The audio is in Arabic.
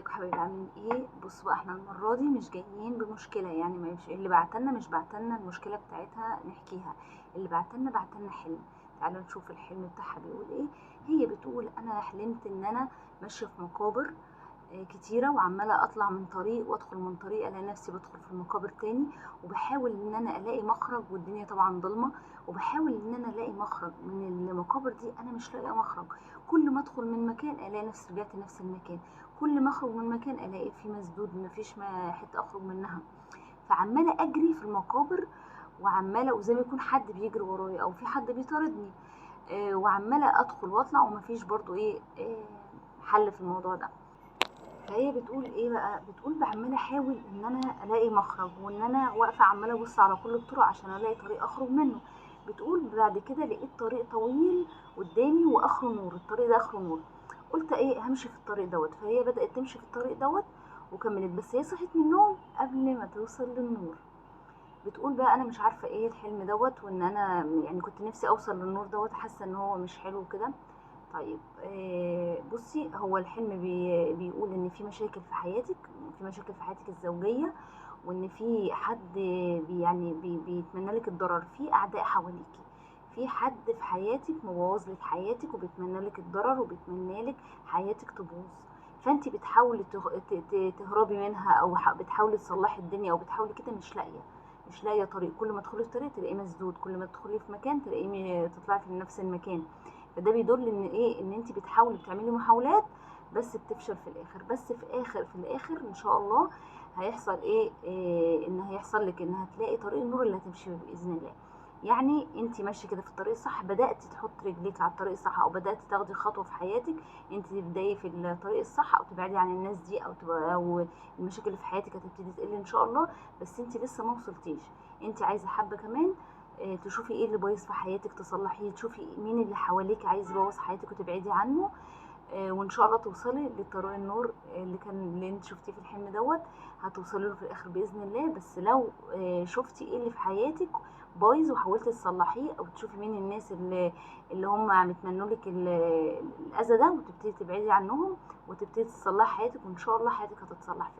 ازيكم حبايبي عاملين ايه؟ بصوا بقى، احنا المره دي مش جايين بمشكله، يعني مش اللي بعتلنا مش بعتلنا المشكله بتاعتها نحكيها. اللي بعتلنا حلم. تعالوا نشوف الحلم بتاعها بيقول ايه. هي بتقول انا حلمت ان انا ماشيه في مقابر كتيره، وعماله اطلع من طريق وادخل من طريق، الاقي نفسي بدخل في المقابر تاني، وبحاول ان انا الاقي مخرج، والدنيا طبعا ضلمه، وبحاول ان انا الاقي مخرج من المقابر دي، انا مش لاقيه مخرج. كل ما ادخل من مكان الاقي نفسي رجعت نفس المكان، كل ما اخرج من مكان الاقي فيه مسدود، مفيش ما حته اخرج منها. فعماله اجري في المقابر، وعماله وزي ما يكون حد بيجري ورايا او في حد بيطاردني. وعماله ادخل واطلع ومفيش برضو ايه حل في الموضوع ده. فهي بتقول ايه بقى، بتقول عماله احاول ان انا الاقي مخرج، وان انا واقفه عماله ابص على كل الطرق عشان الاقي طريق اخرج منه. بتقول بعد كده لقيت طريق طويل قدامي واخره نور، الطريق ده اخره نور. قلت ايه، همشي في الطريق دوت. فهي بدأت تمشي في الطريق دوت وكملت، بس هي صحت من النوم قبل ما توصل للنور. بتقول بقى انا مش عارفه ايه الحلم دوت، وان انا يعني كنت نفسي اوصل للنور دوت، حاسه ان هو مش حلو كده. طيب بصي، هو الحلم بيقول ان في مشاكل في حياتك، في مشاكل في حياتك الزوجيه، وان في حد بيتمنى لك الضرر، في اعداء حواليكي، في حد في حياتك مبوظ لك حياتك وبيتمنى لك الضرر وبيتمنى لك حياتك تبوظ. فانت بتحاولي تهربي منها، او بتحاولي تصلحي الدنيا، او بتحاولي كده، مش لاقيه طريق. كل ما تدخلي في طريق تلاقيه مسدود، كل ما تدخلي في مكان تلاقيه تطلعي في نفس المكان. فده بيدل ان ايه، ان انت بتعملي محاولات بس بتفشل في الاخر. بس في الاخر ان شاء الله هيحصل إيه ان هيحصل لك ان هتلاقي طريق النور اللي هتمشي باذن الله. يعني انت ماشيه كده في الطريق الصح، بدات تحط رجليك على الطريق الصح، او بدات تاخدي خطوه في حياتك انت تبداي في الطريق الصح، او تبعدي عن الناس دي، او المشاكل اللي في حياتك هتبتدي تقل ان شاء الله. بس انت لسه ما وصلتيش، انت عايزه حبه كمان تشوفي ايه اللي بايظ في حياتك تصلحيه، تشوفي مين اللي حواليك عايز يبوظ حياتك وتبعدي عنه. وان شاء الله توصلي لطريق النور اللي انت شفتيه في الحلم دوت، هتوصلي له في الاخر باذن الله. بس لو شفتي ايه اللي في حياتك بايظ وحاولتي تصلحيه، او تشوفي مين الناس اللي هم عم يتمنوا لك الاذى ده، وتبتدي تبعدي عنهم وتبتدي تصلحي حياتك، وان شاء الله حياتك هتتصلح في